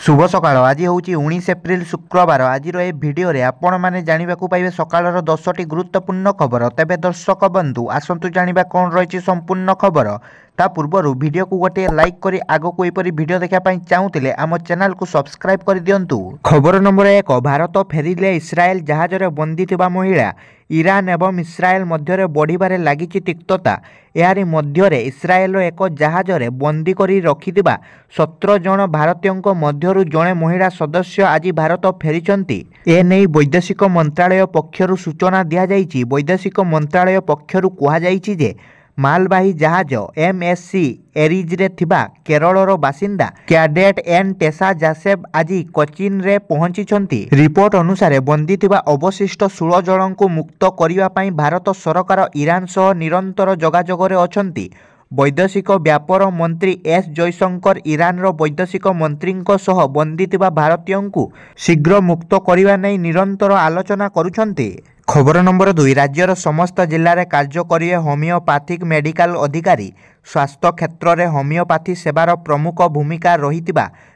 शुभ सकाळ आज हूँ 19 एप्रिल शुक्रवार आज भिडियो आपण मैंने जानवाक पाइबे सकाळर 10टी गुरुत्वपूर्ण खबर तेबे दर्शक बंधु आसतु जानिबा कौन रही संपूर्ण खबर ता पूर्व वीडियो को गोटे लाइक करी आगो को एपरी वीडियो देखा चाहूले आम चैनल को सब्सक्राइब कर दियंतु। खबर नंबर 1 भारत फेरिले इस्राएल जहाज बंदी थिबा महिला ईरान एवं इस्राएल मध्य बढ़िबारे लागिछि तिक्तता। यारी मध्य इस्राएल एक जहाज बंदी करी रखिथिबा 17 जन भारतीयों मध्यरु जणे महिला सदस्य आज भारत फेरिचंती। ए नै वैदेशिक मंत्रालय पक्षरु सूचना दिया जाइछि। वैदेशिक मंत्रालय पक्षरु कहा जाइछि जे मालवाही जहाज एमएससी एरिज्रे थिबा केरलर बासिंदा कैडेट एन टेसा जासेब आज कोचिन रे पहुंची। रिपोर्ट अनुसार बंदी थिबा अवशिष्ट 16 जन को मुक्त करिवा पई भारत सरकार ईरान सह निरंतर जोगाजोग रे अछंती। वैदेशिक व्यापार मंत्री एस जयशंकर ईरान रो वैदेशिक मंत्री सह बंदी थिबा भारतीयों को शीघ्र मुक्त करिवा नै निरंतर आलोचना करुछंती। खबर नंबर 2 राज्यर समस्त जिले में कार्य करिए होमियोपैथिक मेडिकल अधिकारी। स्वास्थ्य क्षेत्र में होमियोपैथी सेवार प्रमुख भूमिका रही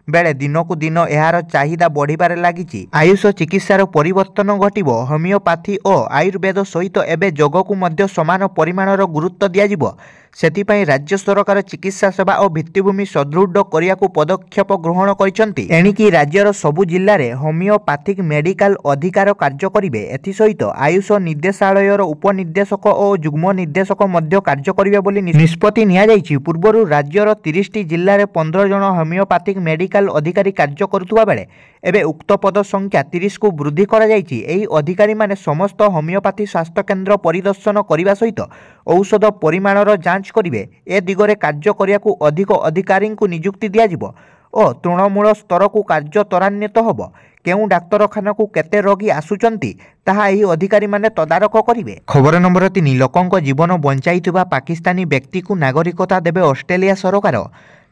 बेले दिनकू दिन यार चाहिदा बढ़िबारे लागिछि। आयुष चिकित्सार परिवर्तन घटिबो। होमियोपैथी और आयुर्वेद सहित एबे योग को मध्य समान परिमाणर गुरुत्व दियाजिबो। सेतिपई राज्य सरकार चिकित्सा सेवा और भित्तिभूमि सदृढ़ करिया को पदक्षेप ग्रहण करिसंती। एणिकी राज्यर सबु जिल्ला रे होमियोपैथिक मेडिकल अधिकार कार्य करिवे। एथि सहित आयुष निर्देशालयर उपनिर्देशक और युग्म निर्देशक मध्य कार्य करिवे बोली निष्पत्ति निया जाइछि। पूर्वरु राज्यर 30टी जिल्ला रे 15 जन होमियोपैथिक मेडिकल अधिकारी कार्य करुवा बेले एबे उक्त पद संख्या 30 को वृद्धि करा जाइछि। एही अधिकारी माने समस्त होमियोपैथी स्वास्थ्य केन्द्र परिदर्शन करने सहित औषध परिमाणर जांच करिवे। ए दिगरे कार्य करिया को अधिक अधिकारी को नियुक्ति दियाजिबो और तृणमूल स्तर को कार्य त्वरान्वित होब। केउ डाक्तरखाना को केते रोगी आसुचंती ताहा एही अधिकारी माने तदारक करिवे। खबर नंबर 3 लोकंक जीवन बंचाइथिबा पाकिस्तानी व्यक्ति को नागरिकता देबे ऑस्ट्रेलिया सरकार।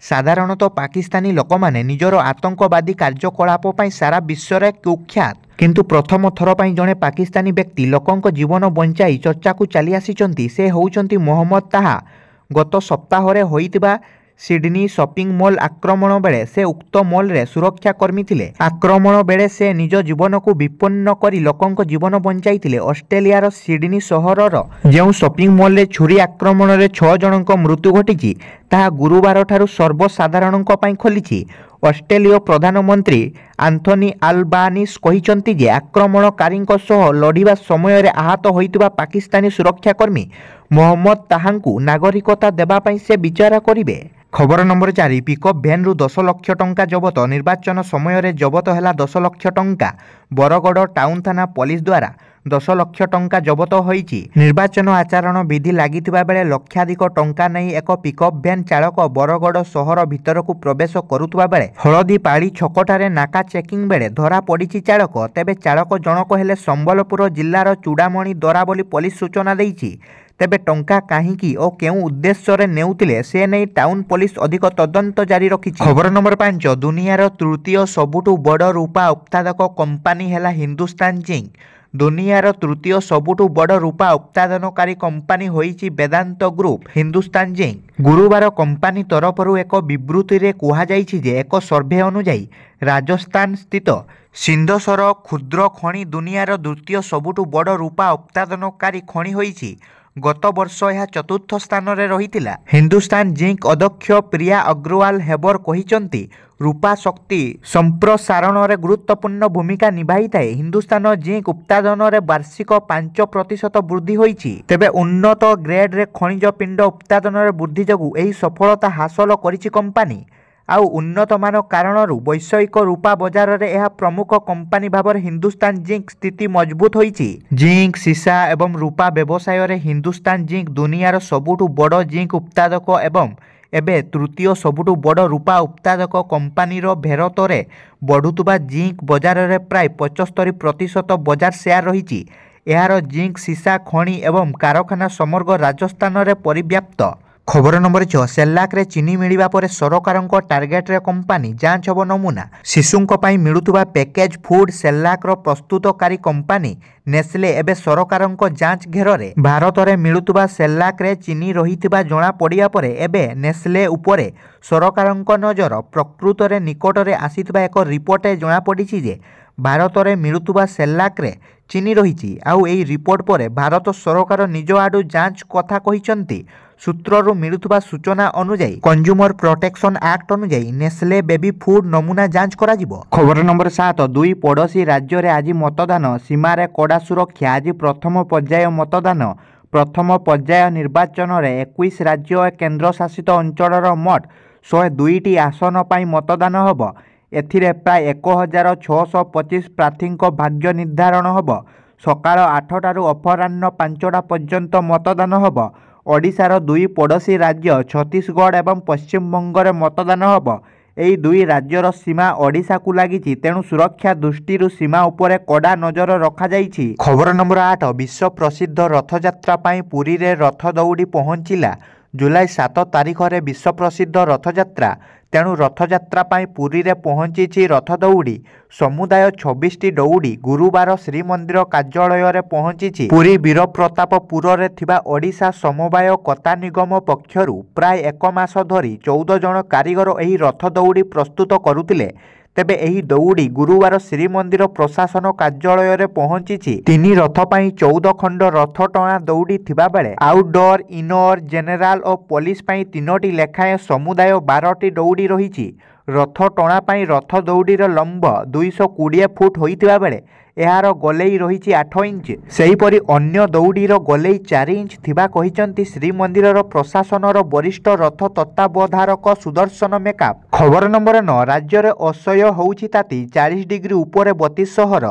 साधारणतः पाकिस्तानी लोक माने निजर आतंकवादी कार्यकलाप पई सारा विश्व में कुख्यात, किंतु प्रथम थर पई जणे पाकिस्तानी व्यक्ति लोकंक जीवन बंचाई चर्चा को चली आसीचंती। से होउचंती मोहम्मद ताहा। गत सप्ताह रे होइतिबा सिडनी शॉपिंग मॉल आक्रमण बेले से उक्त मॉल रे सुरक्षाकर्मी थिले। आक्रमण बेले से निज जीवन को विपन्न करी लोकंक जीवन बंचाई थिले। ऑस्ट्रेलिया सिडनी सहरर जो शॉपिंग मॉल रे छुरी आक्रमण रे 6 जनक मृत्यु घटी ताहा गुरुवार ठारू सर्वसाधारणक पई खोलिछि। ऑस्ट्रेलिया प्रधानमंत्री आंथोनी अल्बानीस कहिसंती जे आक्रमणकारी सह लड़िबा समय रे आहत होइतिबा पाकिस्तानी सुरक्षाकर्मी मोहम्मद ताहांकु नागरिकता देबा पई से विचार करिवे। खबर नंबर 4 पिकअप भैन रु 10 लाख टंका जबत। निर्वाचन समय रे जबत है 10 लाख टंका। बरगड़ टाउन थाना पुलिस द्वारा 10 लाख टंका जबत होईछि। निर्वाचन आचरण विधि लागिथिबा बेले लक्षाधिक टंका नहीं एक पिकअप भैन चालक बरगड़ सहर भितर को प्रवेश करुथुबा बेले हलदीपाड़ी छकटारे नाका चेकिंग बेले धरा पड़िछि चालक। तेबे चालक जनक हेले संबलपुर जिल्लार चूड़ामणि दरा बोली पुलिस सूचना देइछि। तेबे टंका काहींकी और केउ उद्देश्य रे नेउतिले से नै टाउन पुलिस अधिक तदंत जारी रखिछि। खबर नंबर 5 दुनियार तृतीय सबुठु बड़ रूपा उत्पादक कंपनी हैला हिंदुस्तान जिंक। दुनियार तृतीय सबुठु बड़ रूपा उत्पादनकारी कंपनी होईछि वेदांत ग्रुप हिंदुस्तान जिंक। गुरुवार कंपनी तरफरु एक विवृत्ति रे कहा जाइछि जे एक सर्वे अनुसार राजस्थान स्थित सिंधसर क्षुद्र खनि दुनियार द्वितीय सबुठु बड़ रूपा उत्पादनकारी खनि होईछि। गत वर्ष यह चतुर्थ स्थान रे रहितिला। हिंदुस्तान जिंक अध्यक्ष प्रिया अग्रवाल हेबर कहिसंती रूपा शक्ति संप्रसारण रे गुरुत्वपूर्ण भूमिका निभाई थाए। हिंदुस्तान जिंक उत्पादन रे वार्षिक 5% वृद्धि होईछि। तेबे उन्नत ग्रेड रे खनिज पिंड उत्पादन रे वृद्धि जगु एही सफलता हासिल करिछि कंपनी। आउ उन्नत मान कारणरू वैश्विक रूपा बजार रे यह प्रमुख कंपनी भाव हिंदुस्तान जिंक स्थिति मजबूत होईछि। जिंक सीसा एवं रूपा व्यवसाय रे हिंदुस्तान जिंक दुनियार सबुठु बड़ जिंक उत्पादक एवं एबे तृतीय सबुठु बड़ रूपा उत्पादक कंपनी भेरत रे बढ़ुतुबा जिंक बजार रे प्राय 75% बजार शेयर रहिछि। यार जिंक सीसा खनि एवं कारखाना समग्र राजस्थान रे परिव्याप्त। खबर नंबर 6 सेर्लाक चीनी मिलिबा परे सरकारଙ୍କ टार्गेट रे कंपनी जांच हब नमूना शिशुंक पई मिलुतुबा पैकेज फूड सेर्लाक प्रस्तुतकारी कंपनी नेस्ले एबे सरकारଙ୍କ जांच घेर रे भारत रे मिलुतुबा सेर्लाक रे चीनी रहितबा जणा पड़िया परे एबे नेस्ले उपरे सरकारଙ୍କ नजर प्रकृत रे निकट रे आसीतबा एक रिपोर्ट जणा पड़िछि जे भारत रे मिलुतुबा सेर्लाक रे चीनी रहिछि आउ एई रिपोर्ट परे भारत सरकार निज आडू जांच कथा कहिसंती। सूत्ररू मिलुतुबा सूचना अनुଯାयी कंज्यूमर प्रोटेक्शन एक्ट अनुଯାयी नेस्ले बेबी फूड नमूना जांच करा जिवो। खबर नंबर 7 दुई पड़ोशी राज्य रे आज मतदान सीमार कड़ा सुरक्षा आज प्रथम पर्याय मतदान प्रथम पर्याय निर्वाचन रे 21 राज्य और केन्द्र शासित अंचल मोट 102टी आसन पर मतदान हब एथिरे प्राय 1625 प्रार्थी भाग्य निर्धारण हब सकाळ 8टारू अपराह्न 5टा पर्यंत मतदान हब। ओडिशार दुई पड़ोशी राज्य छत्तीसगढ़ एवं पश्चिमबंग मतदान हब एई दुई राज्यर सीमा ओडिशा को लगी तेणु सुरक्षा दृष्टि सीमा उपरे कड़ा नजर रखा जाइछि। खबर नंबर 8 विश्व प्रसिद्ध रथयात्रा पाई पुरी रे रथ दौड़ी पहुंचला जुलाई 7 तारिख रे विश्व प्रसिद्ध रथयात्रा तेणु रथयात्रा पाई पुरी रे पहुंची रथ दौड़ी समुदाय 26टी दौड़ी गुरुवार श्रीमंदिर कार्यालय रे पहुंची। पुरी वीर प्रतापपुर रे थिबा ओडिशा समवाय कता निगम पक्षरु प्राय 1 मास धरी 14 जन कारीगर एही रथ दौड़ी प्रस्तुत करुतिले तेबे एही दौड़ी गुरुवार श्रीमंदिर प्रशासन कार्यालय रे पहुंची। 3 रथ पाई 14 खंड रथ टणा दौड़ी थिबा बेले आउटडोर इनर जेनेराल और पुलिस पाई 3टी लेखाएं समुदाय 12टी दौड़ी रही। रथ टणा पाई रथ दौड़ीर लंब 220 फुट होइतिबा बेले एहार गोलेई रही 8 इंच सेहीपरि अन्य दौड़ीर गोलेई 4 इंच थिबा कहिसंती श्रीमंदिर प्रशासनर वरिष्ठ रथ तत्वावधारक सुदर्शन मेकाप। खबर नंबर 9 राज्य में असह्य होउछि ताती 40 डिग्री उपरे 32 सहर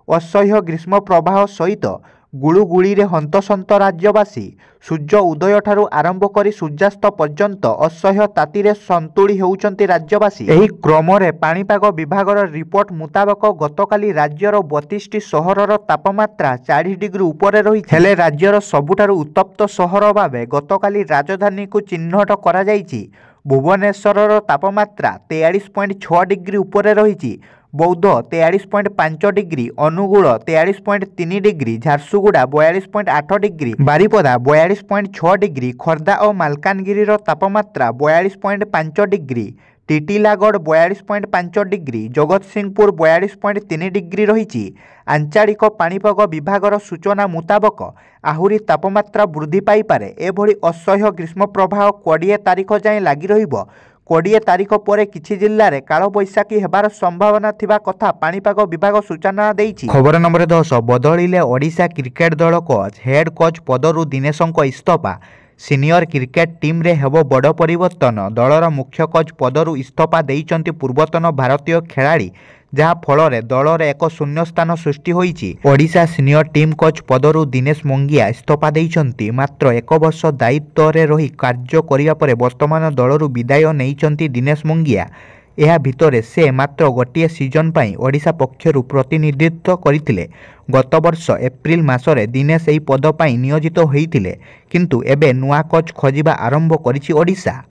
असह्य ग्रीष्म प्रवाह सहित गुळुगुळी रे हंतसंत राज्यवासी सूर्य उदय ठारू आरंभ करी सूर्यास्त पर्यंत असह्य ताती रे संतुली होउचंती राज्यवासी। एही क्रम रे पाणीपाग विभागर रिपोर्ट मुताबक गतकाली राज्यर 32टी सहरर तापमात्रा 40 डिग्री उपरे रही हेले राज्यर सबुठारू उत्तप्त सहर भावे गतकाली राजधानी को चिन्हट करा जाइछि। भुवनेश्वर तापमात्रा 43.6 डिग्री उपरे रही Boudh 43.5 degree Angul 43.3 degree Jharsuguda 42.8 degree Baripada 42.6 degree Khordha और मालकानगिरी तापमात्रा 42.5 degree Titilagarh 42.5 degree Jagatsinghpur 42.3 degree रही। आंचलिक पाणीपाग विभागर सूचना मुताबक आहुरी तापमात्रा वृद्धि पाइपारे एभली असह्य ग्रीष्म प्रवाह 20 तारिख जाए लगी रहिबो। 20 तारिख पर किछि जिल्ला रे काल बैशाखी हेबार संभावना थिबा कथा पाणीपाग विभाग सूचना देइछि। खबर नंबर 10 बदलिले ओडिशा क्रिकेट दल कोच हेड कोच पदरु दिनेशंक इस्तफा सीनियर क्रिकेट टीम रे हेबो बड़ परिवर्तन दलर मुख्य कोच पदरु इस्तफा देइचंती पूर्वतन भारतीय खेलाड़ी जहाँ फल दल रे एक शून्य स्थान सृष्टि होइछि। ओडिशा सीनियर टीम कोच पदरु दिनेश मंगिया इस्तफा देइचंती मात्र 1 वर्ष दायित्व रे रही कार्य करिया परे वर्तमान दलरु विदाय नेइचंती दिनेश मंगिया। एहा भितरे से मात्र गोटे सीजन पाई ओडिशा पक्षरु प्रतिनिधित्व करथिले। गत वर्ष एप्रिल मासरे दिनेश एही पद पाई नियोजित होइथिले किंतु एबे नुआ कोच खोजिबा आरंभ करिछि ओडिशा।